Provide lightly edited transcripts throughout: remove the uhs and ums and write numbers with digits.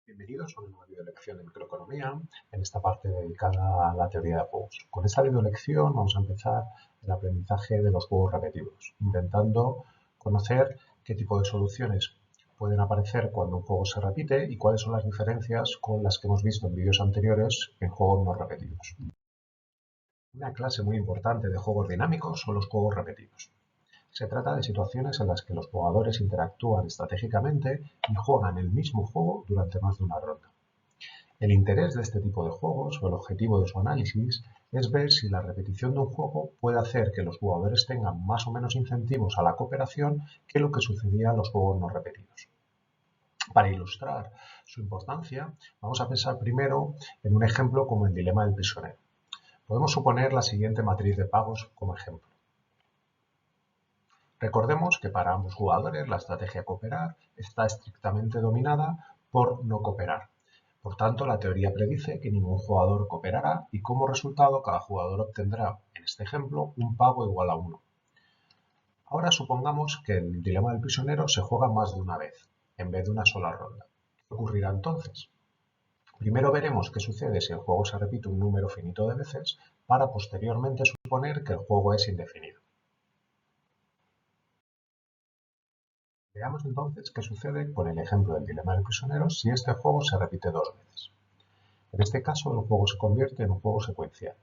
Bienvenidos a una nueva videolección de microeconomía, en esta parte dedicada a la teoría de juegos. Con esta videolección vamos a empezar el aprendizaje de los juegos repetidos, intentando conocer qué tipo de soluciones pueden aparecer cuando un juego se repite y cuáles son las diferencias con las que hemos visto en vídeos anteriores en juegos no repetidos. Una clase muy importante de juegos dinámicos son los juegos repetidos. Se trata de situaciones en las que los jugadores interactúan estratégicamente y juegan el mismo juego durante más de una ronda. El interés de este tipo de juegos o el objetivo de su análisis es ver si la repetición de un juego puede hacer que los jugadores tengan más o menos incentivos a la cooperación que lo que sucedía en los juegos no repetidos. Para ilustrar su importancia, vamos a pensar primero en un ejemplo como el dilema del prisionero. Podemos suponer la siguiente matriz de pagos como ejemplo. Recordemos que para ambos jugadores la estrategia cooperar está estrictamente dominada por no cooperar. Por tanto, la teoría predice que ningún jugador cooperará y como resultado cada jugador obtendrá, en este ejemplo, un pago igual a 1. Ahora supongamos que el dilema del prisionero se juega más de una vez, en vez de una sola ronda. ¿Qué ocurrirá entonces? Primero veremos qué sucede si el juego se repite un número finito de veces para posteriormente suponer que el juego es indefinido. Veamos entonces qué sucede con el ejemplo del dilema del prisionero si este juego se repite dos veces. En este caso, el juego se convierte en un juego secuencial,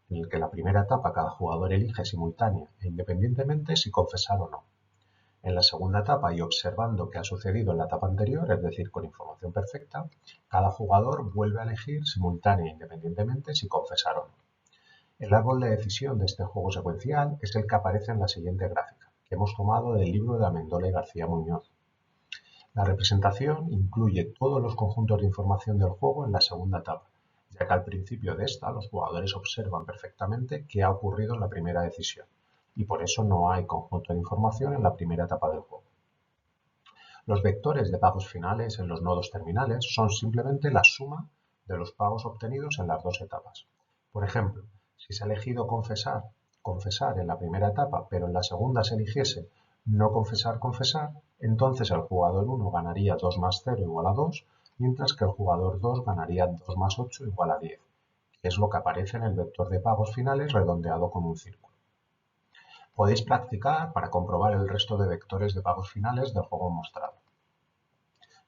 en el que la primera etapa cada jugador elige simultánea e independientemente si confesar o no. En la segunda etapa y observando qué ha sucedido en la etapa anterior, es decir, con información perfecta, cada jugador vuelve a elegir simultánea e independientemente si confesar o no. El árbol de decisión de este juego secuencial es el que aparece en la siguiente gráfica, que hemos tomado del libro de Amendola y García Muñoz. La representación incluye todos los conjuntos de información del juego en la segunda etapa, ya que al principio de esta los jugadores observan perfectamente qué ha ocurrido en la primera decisión, y por eso no hay conjunto de información en la primera etapa del juego. Los vectores de pagos finales en los nodos terminales son simplemente la suma de los pagos obtenidos en las dos etapas. Por ejemplo, si se ha elegido confesar en la primera etapa, pero en la segunda se eligiese no confesar, entonces el jugador 1 ganaría 2 más 0 igual a 2, mientras que el jugador 2 ganaría 2 más 8 igual a 10, que es lo que aparece en el vector de pagos finales redondeado con un círculo. Podéis practicar para comprobar el resto de vectores de pagos finales del juego mostrado.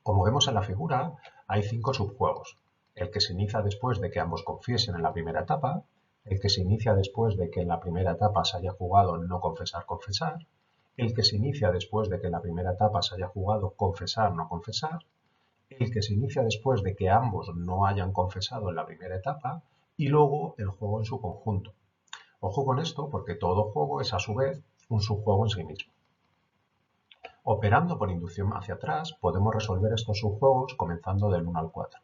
Como vemos en la figura, hay 5 subjuegos: el que se inicia después de que ambos confiesen en la primera etapa, el que se inicia después de que en la primera etapa se haya jugado no confesar, el que se inicia después de que en la primera etapa se haya jugado confesar, no confesar, el que se inicia después de que ambos no hayan confesado en la primera etapa y luego el juego en su conjunto. Ojo con esto porque todo juego es a su vez un subjuego en sí mismo. Operando por inducción hacia atrás, podemos resolver estos subjuegos comenzando del 1 al 4.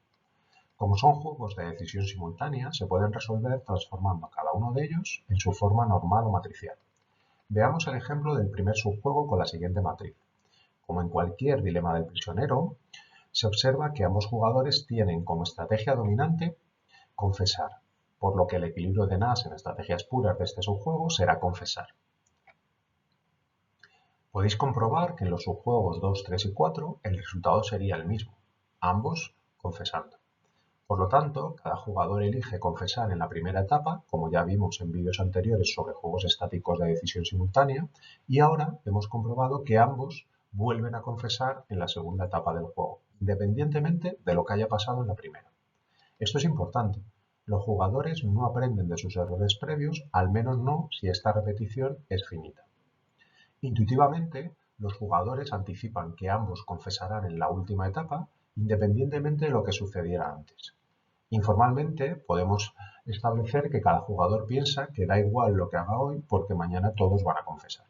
Como son juegos de decisión simultánea, se pueden resolver transformando a cada uno de ellos en su forma normal o matricial. Veamos el ejemplo del primer subjuego con la siguiente matriz. Como en cualquier dilema del prisionero, se observa que ambos jugadores tienen como estrategia dominante confesar, por lo que el equilibrio de Nash en estrategias puras de este subjuego será confesar. Podéis comprobar que en los subjuegos 2, 3 y 4 el resultado sería el mismo, ambos confesando. Por lo tanto, cada jugador elige confesar en la primera etapa, como ya vimos en vídeos anteriores sobre juegos estáticos de decisión simultánea, y ahora hemos comprobado que ambos vuelven a confesar en la segunda etapa del juego, independientemente de lo que haya pasado en la primera. Esto es importante. Los jugadores no aprenden de sus errores previos, al menos no si esta repetición es finita. Intuitivamente, los jugadores anticipan que ambos confesarán en la última etapa, independientemente de lo que sucediera antes. Informalmente, podemos establecer que cada jugador piensa que da igual lo que haga hoy porque mañana todos van a confesar.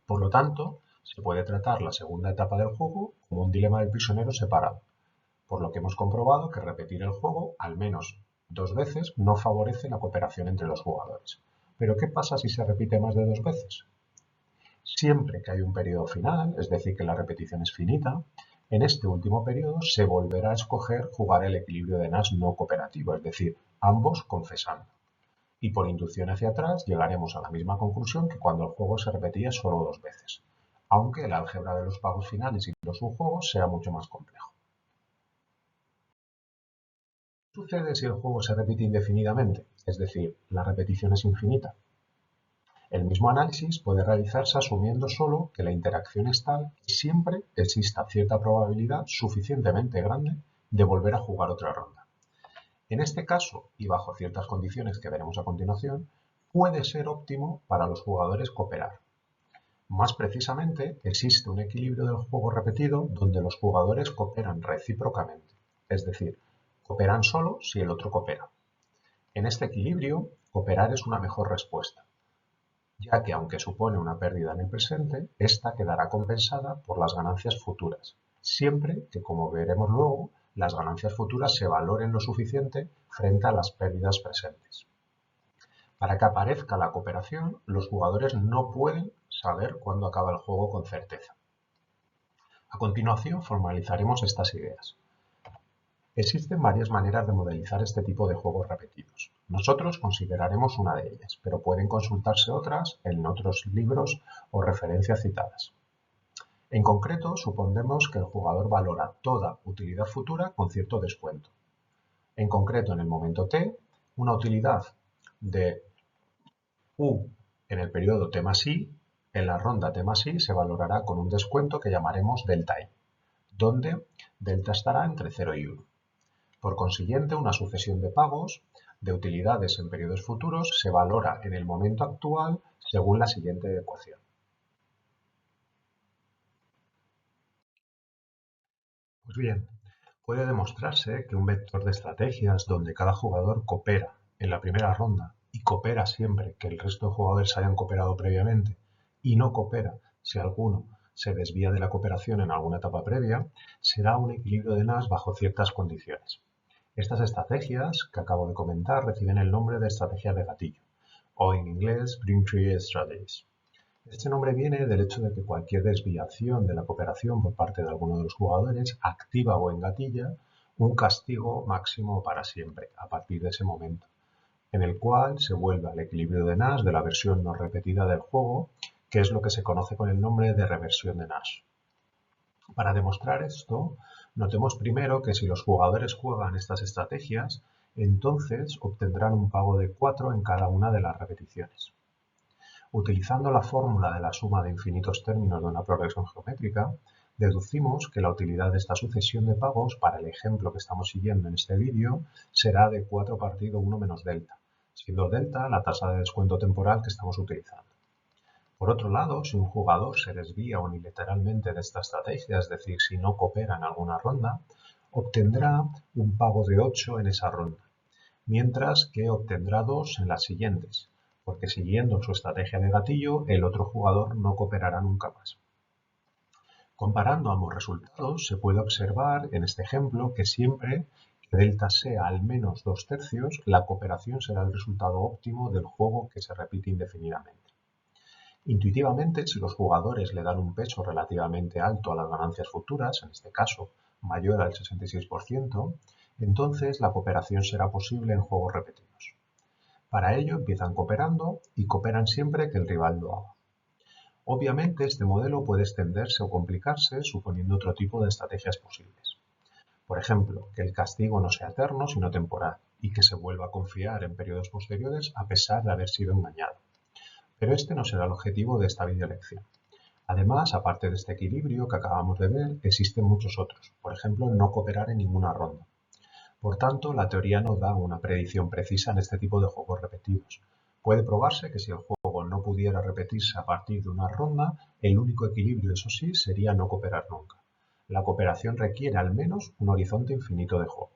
Por lo tanto, se puede tratar la segunda etapa del juego como un dilema del prisionero separado, por lo que hemos comprobado que repetir el juego al menos 2 veces no favorece la cooperación entre los jugadores. ¿Pero qué pasa si se repite más de 2 veces? Siempre que hay un periodo final, es decir, que la repetición es finita, en este último periodo se volverá a escoger jugar el equilibrio de Nash no cooperativo, es decir, ambos confesando. Y por inducción hacia atrás llegaremos a la misma conclusión que cuando el juego se repetía solo 2 veces, aunque el álgebra de los pagos finales y los subjuegos sea mucho más complejo. sucede si el juego se repite indefinidamente? Es decir, la repetición es infinita. El mismo análisis puede realizarse asumiendo solo que la interacción es tal que siempre exista cierta probabilidad suficientemente grande de volver a jugar otra ronda. En este caso, y bajo ciertas condiciones que veremos a continuación, puede ser óptimo para los jugadores cooperar. Más precisamente, existe un equilibrio del juego repetido donde los jugadores cooperan recíprocamente, es decir, cooperan solo si el otro coopera. En este equilibrio, cooperar es una mejor respuesta, ya que aunque supone una pérdida en el presente, esta quedará compensada por las ganancias futuras, siempre que, como veremos luego, las ganancias futuras se valoren lo suficiente frente a las pérdidas presentes. Para que aparezca la cooperación, los jugadores no pueden saber cuándo acaba el juego con certeza. A continuación formalizaremos estas ideas. Existen varias maneras de modelizar este tipo de juegos repetidos. Nosotros consideraremos una de ellas, pero pueden consultarse otras en otros libros o referencias citadas. En concreto, supondremos que el jugador valora toda utilidad futura con cierto descuento. En concreto, en el momento t, una utilidad de u en el periodo t más i, en la ronda t más i se valorará con un descuento que llamaremos delta i, donde delta estará entre 0 y 1. Por consiguiente, una sucesión de pagos de utilidades en periodos futuros se valora en el momento actual según la siguiente ecuación. Pues bien, puede demostrarse que un vector de estrategias donde cada jugador coopera en la primera ronda y coopera siempre que el resto de jugadores hayan cooperado previamente y no coopera si alguno se desvía de la cooperación en alguna etapa previa, será un equilibrio de Nash bajo ciertas condiciones. Estas estrategias que acabo de comentar reciben el nombre de estrategias de gatillo, o en inglés Braintree Strategies. Este nombre viene del hecho de que cualquier desviación de la cooperación por parte de alguno de los jugadores activa o engatilla un castigo máximo para siempre, a partir de ese momento, en el cual se vuelve al equilibrio de Nash de la versión no repetida del juego, que es lo que se conoce con el nombre de reversión de Nash. Para demostrar esto, notemos primero que si los jugadores juegan estas estrategias, entonces obtendrán un pago de 4 en cada una de las repeticiones. Utilizando la fórmula de la suma de infinitos términos de una progresión geométrica, deducimos que la utilidad de esta sucesión de pagos para el ejemplo que estamos siguiendo en este vídeo será de 4 partido 1 menos delta, siendo delta la tasa de descuento temporal que estamos utilizando. Por otro lado, si un jugador se desvía unilateralmente de esta estrategia, es decir, si no coopera en alguna ronda, obtendrá un pago de 8 en esa ronda, mientras que obtendrá 2 en las siguientes, porque siguiendo su estrategia de gatillo, el otro jugador no cooperará nunca más. Comparando ambos resultados, se puede observar en este ejemplo que siempre que delta sea al menos 2/3, la cooperación será el resultado óptimo del juego que se repite indefinidamente. Intuitivamente, si los jugadores le dan un peso relativamente alto a las ganancias futuras, en este caso mayor al 66%, entonces la cooperación será posible en juegos repetidos. Para ello empiezan cooperando y cooperan siempre que el rival lo haga. Obviamente este modelo puede extenderse o complicarse suponiendo otro tipo de estrategias posibles. Por ejemplo, que el castigo no sea eterno sino temporal y que se vuelva a confiar en periodos posteriores a pesar de haber sido engañado. Pero este no será el objetivo de esta videolección. Además, aparte de este equilibrio que acabamos de ver, existen muchos otros, por ejemplo, no cooperar en ninguna ronda. Por tanto, la teoría no da una predicción precisa en este tipo de juegos repetidos. Puede probarse que si el juego no pudiera repetirse a partir de una ronda, el único equilibrio, eso sí, sería no cooperar nunca. La cooperación requiere al menos un horizonte infinito de juego.